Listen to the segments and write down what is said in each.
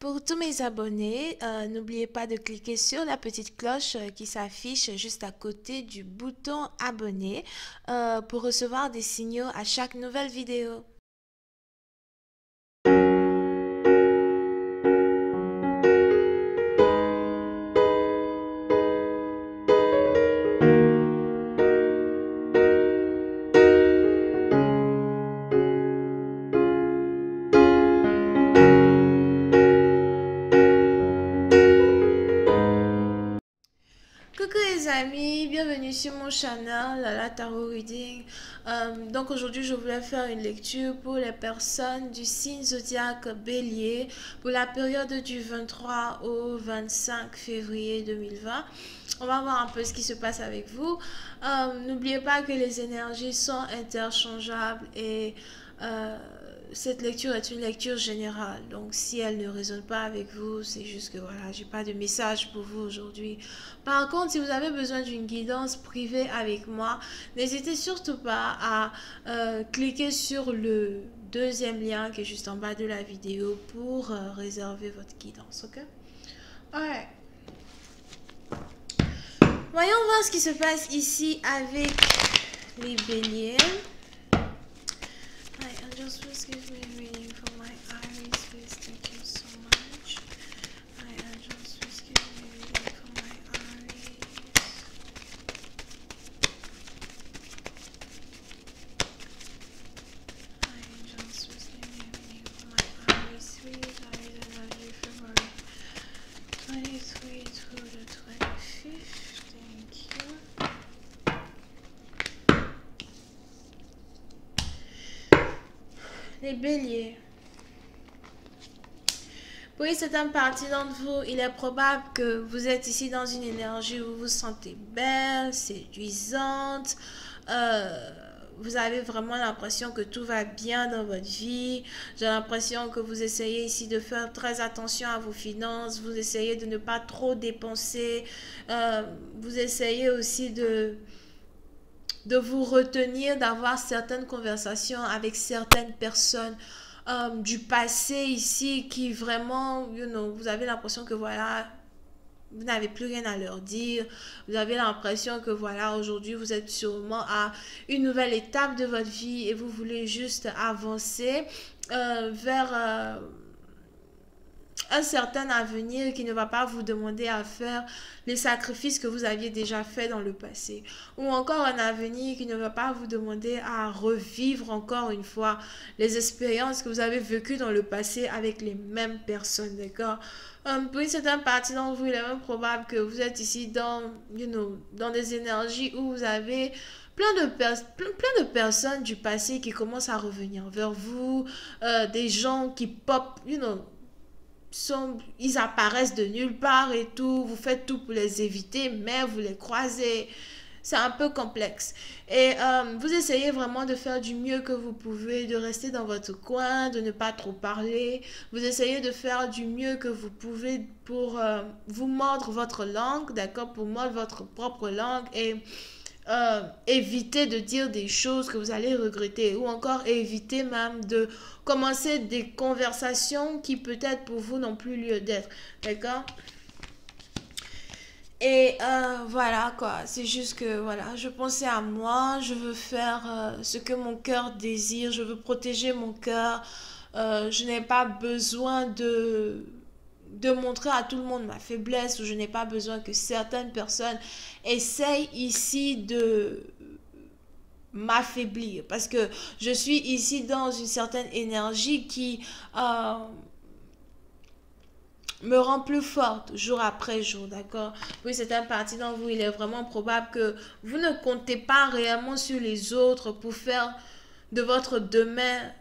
Pour tous mes abonnés, n'oubliez pas de cliquer sur la petite cloche qui s'affiche juste à côté du bouton abonner pour recevoir des signaux à chaque nouvelle vidéo. Coucou les amis, bienvenue sur mon channel Lala Tarot Reading. Donc aujourd'hui je voulais faire une lecture pour les personnes du signe zodiaque Bélier pour la période du 23 au 25 février 2020. On va voir un peu ce qui se passe avec vous. N'oubliez pas que les énergies sont interchangeables et cette lecture est une lecture générale. Donc si elle ne résonne pas avec vous, c'est juste que voilà, j'ai pas de message pour vous aujourd'hui. Par contre, si vous avez besoin d'une guidance privée avec moi, n'hésitez surtout pas à cliquer sur le deuxième lien qui est juste en bas de la vidéo pour réserver votre guidance, ok? Alright. Voyons voir ce qui se passe ici avec les béliers. Hi, angels, please give me a reading for my Aries, please. Thank you so much. Hi, angels, please give me a reading for my Aries. Hi, angels, please give me a reading for my Aries, please. Aries energy, February 23 to the 25th. Thank you. Les béliers. Pour certaines parties d'entre vous, il est probable que vous êtes ici dans une énergie où vous vous sentez belle, séduisante. Vous avez vraiment l'impression que tout va bien dans votre vie. J'ai l'impression que vous essayez ici de faire très attention à vos finances. Vous essayez de ne pas trop dépenser. Vous essayez aussi de vous retenir, d'avoir certaines conversations avec certaines personnes du passé ici qui vraiment, vous avez l'impression que voilà, vous n'avez plus rien à leur dire. Vous avez l'impression que voilà, aujourd'hui, vous êtes sûrement à une nouvelle étape de votre vie et vous voulez juste avancer vers un certain avenir qui ne va pas vous demander à faire les sacrifices que vous aviez déjà fait dans le passé. Ou encore un avenir qui ne va pas vous demander à revivre encore une fois les expériences que vous avez vécues dans le passé avec les mêmes personnes, d'accord? Pour une certaine partie d'entre vous, il est même probable que vous êtes ici dans, dans des énergies où vous avez plein de personnes du passé qui commencent à revenir vers vous, des gens qui pop, ils apparaissent de nulle part et tout, vous faites tout pour les éviter, mais vous les croisez. C'est un peu complexe. Et vous essayez vraiment de faire du mieux que vous pouvez, de rester dans votre coin, de ne pas trop parler. Vous essayez de faire du mieux que vous pouvez pour vous mordre votre langue, d'accord, pour mordre votre propre langue et éviter de dire des choses que vous allez regretter ou encore éviter même de commencer des conversations qui peut-être pour vous n'ont plus lieu d'être, d'accord? Et voilà quoi, c'est juste que voilà, je pensais à moi, je veux faire ce que mon cœur désire, je veux protéger mon cœur, je n'ai pas besoin de montrer à tout le monde ma faiblesse ou je n'ai pas besoin que certaines personnes essayent ici de m'affaiblir parce que je suis ici dans une certaine énergie qui me rend plus forte jour après jour, d'accord? Oui, c'est une partie d'entre vous, il est vraiment probable que vous ne comptez pas réellement sur les autres pour faire de votre demain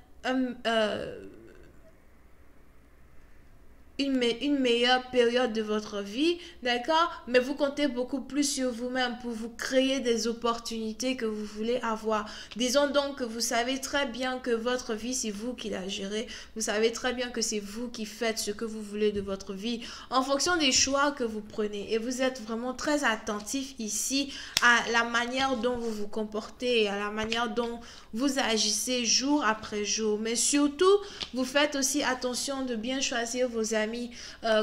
une meilleure période de votre vie, d'accord? Mais vous comptez beaucoup plus sur vous-même pour vous créer des opportunités que vous voulez avoir. Disons donc que vous savez très bien que votre vie, c'est vous qui la gérez. Vous savez très bien que c'est vous qui faites ce que vous voulez de votre vie en fonction des choix que vous prenez. Et vous êtes vraiment très attentif ici à la manière dont vous vous comportez et à la manière dont vous agissez jour après jour. Mais surtout, vous faites aussi attention de bien choisir vos amis ami.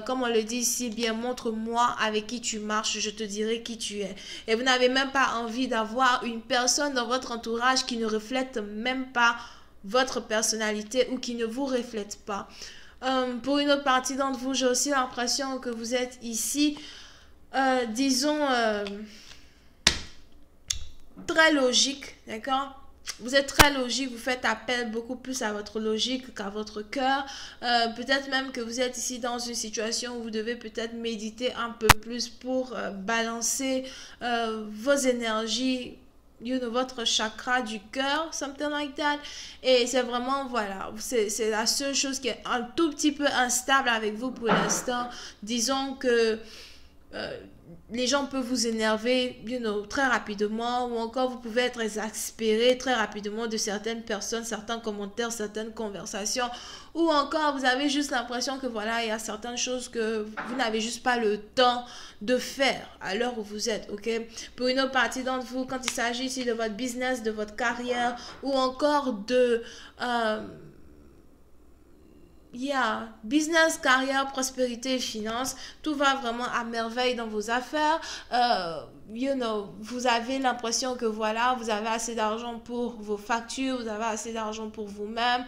Comme on le dit si bien, montre-moi avec qui tu marches, je te dirai qui tu es. Et vous n'avez même pas envie d'avoir une personne dans votre entourage qui ne reflète même pas votre personnalité ou qui ne vous reflète pas. Pour une autre partie d'entre vous, j'ai aussi l'impression que vous êtes ici, disons, très logique, d'accord? Vous êtes très logique, vous faites appel beaucoup plus à votre logique qu'à votre cœur. Peut-être même que vous êtes ici dans une situation où vous devez peut-être méditer un peu plus pour balancer vos énergies, votre chakra du cœur, something like that. Et c'est vraiment, voilà, c'est la seule chose qui est un tout petit peu instable avec vous pour l'instant. Disons que les gens peuvent vous énerver, très rapidement, ou encore vous pouvez être exaspéré très rapidement de certaines personnes, certains commentaires, certaines conversations, ou encore vous avez juste l'impression que voilà, il y a certaines choses que vous n'avez juste pas le temps de faire à l'heure où vous êtes, ok? Pour une autre partie d'entre vous, quand il s'agit ici de votre business, de votre carrière, ou encore de business, carrière, prospérité et finances, tout va vraiment à merveille dans vos affaires. Vous avez l'impression que voilà, vous avez assez d'argent pour vos factures, vous avez assez d'argent pour vous-même.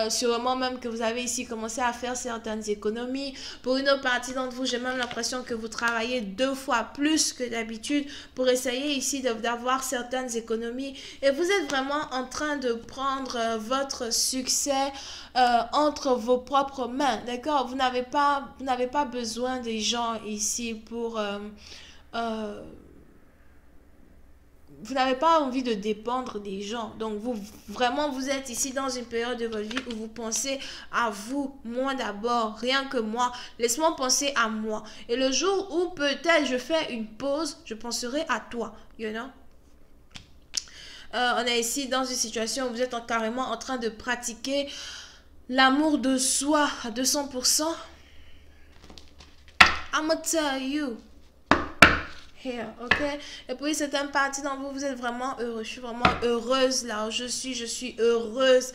Sûrement même que vous avez ici commencé à faire certaines économies. Pour une autre partie d'entre vous, j'ai même l'impression que vous travaillez 2 fois plus que d'habitude pour essayer ici d'avoir certaines économies. Et vous êtes vraiment en train de prendre votre succès entre vos propres mains, d'accord? Vous n'avez pas besoin des gens ici pour vous n'avez pas envie de dépendre des gens. Donc, vous êtes ici dans une période de votre vie où vous pensez à vous, moi d'abord, rien que moi. Laisse-moi penser à moi. Et le jour où peut-être je fais une pause, je penserai à toi, on est ici dans une situation où vous êtes carrément en train de pratiquer l'amour de soi à 200%. I'ma tell you. Here, ok? Et puis, certaines parties dans vous, vous êtes vraiment heureux. Je suis vraiment heureuse là où je suis heureuse.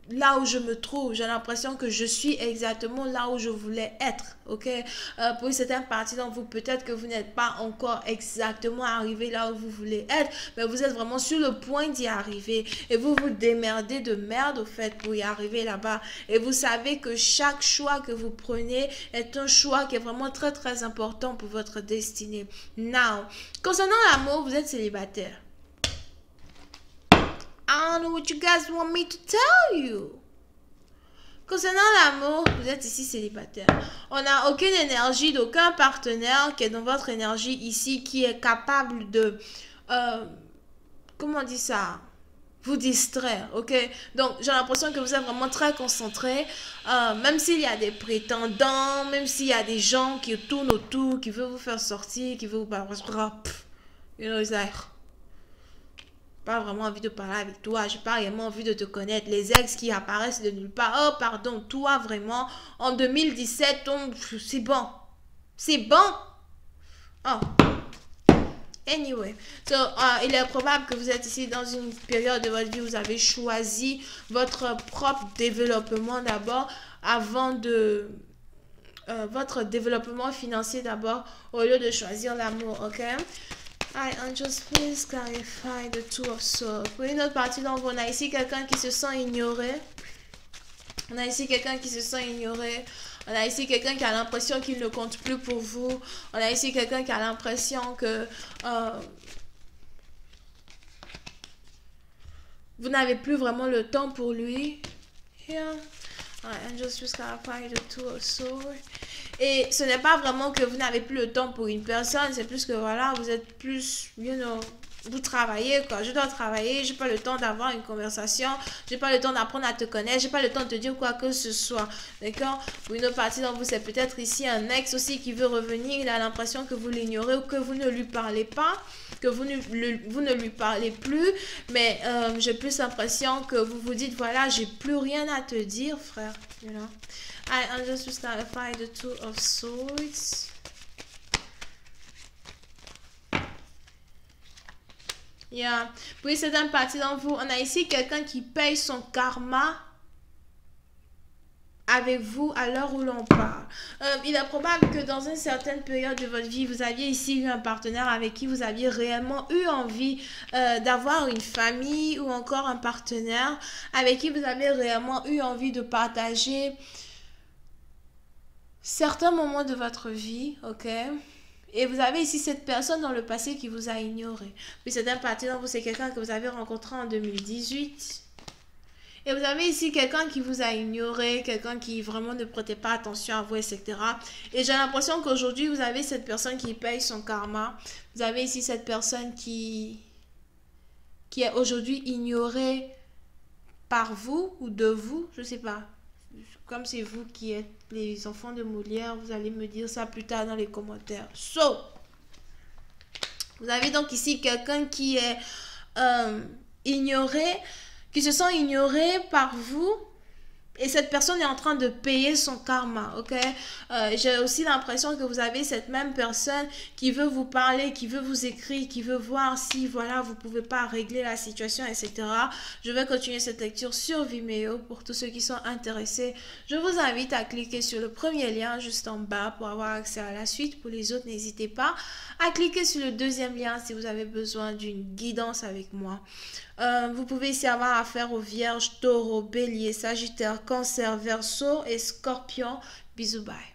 Là où je me trouve, j'ai l'impression que je suis exactement là où je voulais être, ok? Pour certaines parties d'entre vous, peut-être que vous n'êtes pas encore exactement arrivé là où vous voulez être, mais vous êtes vraiment sur le point d'y arriver et vous vous démerdez de merde au fait pour y arriver là-bas. Et vous savez que chaque choix que vous prenez est un choix qui est vraiment très très important pour votre destinée. Now, concernant l'amour, vous êtes célibataire. I don't know what you guys want me to tell you. Concernant l'amour, vous êtes ici célibataire. On n'a aucune énergie d'aucun partenaire qui est dans votre énergie ici, qui est capable de, comment on dit ça, vous distraire, ok? Donc, j'ai l'impression que vous êtes vraiment très concentré, même s'il y a des prétendants, même s'il y a des gens qui tournent autour, qui veulent vous faire sortir, qui veulent vous parler, it's like, pas vraiment envie de parler avec toi, j'ai pas vraiment envie de te connaître. Les ex qui apparaissent de nulle part, oh pardon, toi vraiment, en 2017, c'est bon, c'est bon. Oh, anyway, so, il est probable que vous êtes ici dans une période de votre vie où vous avez choisi votre propre développement d'abord, avant de votre développement financier d'abord, au lieu de choisir l'amour, ok? Alright, angels, please clarify the two of swords. Pour une autre partie d'entre vous, on a ici quelqu'un qui se sent ignoré. On a ici quelqu'un qui se sent ignoré. On a ici quelqu'un qui a l'impression qu'il ne compte plus pour vous. On a ici quelqu'un qui a l'impression que vous n'avez plus vraiment le temps pour lui. Here. Alright, angels, please clarify the two of swords. Et ce n'est pas vraiment que vous n'avez plus le temps pour une personne, c'est plus que voilà, vous êtes plus, vous travaillez quoi. Je dois travailler, j'ai pas le temps d'avoir une conversation, j'ai pas le temps d'apprendre à te connaître, j'ai pas le temps de te dire quoi que ce soit, d'accord? Pour une autre partie d'entre vous, c'est peut-être ici un ex aussi qui veut revenir, il a l'impression que vous l'ignorez ou que vous ne lui parlez pas, que vous ne lui parlez plus, mais j'ai plus l'impression que vous vous dites voilà, j'ai plus rien à te dire, frère, I just to clarify the two of swords. Yeah. Puis certaines parties d'entre vous, on a ici quelqu'un qui paye son karma. avec vous à l'heure où l'on parle. Il est probable que dans une certaine période de votre vie, vous aviez ici eu un partenaire avec qui vous aviez réellement eu envie d'avoir une famille ou encore un partenaire avec qui vous avez réellement eu envie de partager certains moments de votre vie, ok? Et vous avez ici cette personne dans le passé qui vous a ignoré. Puis c'est un partenaire, vous, c'est quelqu'un que vous avez rencontré en 2018. Et vous avez ici quelqu'un qui vous a ignoré, quelqu'un qui vraiment ne prêtait pas attention à vous, etc. Et j'ai l'impression qu'aujourd'hui, vous avez cette personne qui paye son karma. Vous avez ici cette personne qui est aujourd'hui ignorée par vous ou de vous, je ne sais pas. Comme c'est vous qui êtes les enfants de Molière, vous allez me dire ça plus tard dans les commentaires. So, vous avez donc ici quelqu'un qui est ignoré, qui se sent ignoré par vous. Et cette personne est en train de payer son karma, ok? J'ai aussi l'impression que vous avez cette même personne qui veut vous parler, qui veut vous écrire, qui veut voir si, voilà, vous pouvez pas régler la situation, etc. Je vais continuer cette lecture sur Vimeo pour tous ceux qui sont intéressés. Je vous invite à cliquer sur le premier lien juste en bas pour avoir accès à la suite. Pour les autres, n'hésitez pas à cliquer sur le deuxième lien si vous avez besoin d'une guidance avec moi. Vous pouvez ici avoir affaire aux vierges, taureaux, béliers, sagittaires, cancer, verseau et scorpion. Bisous, bye.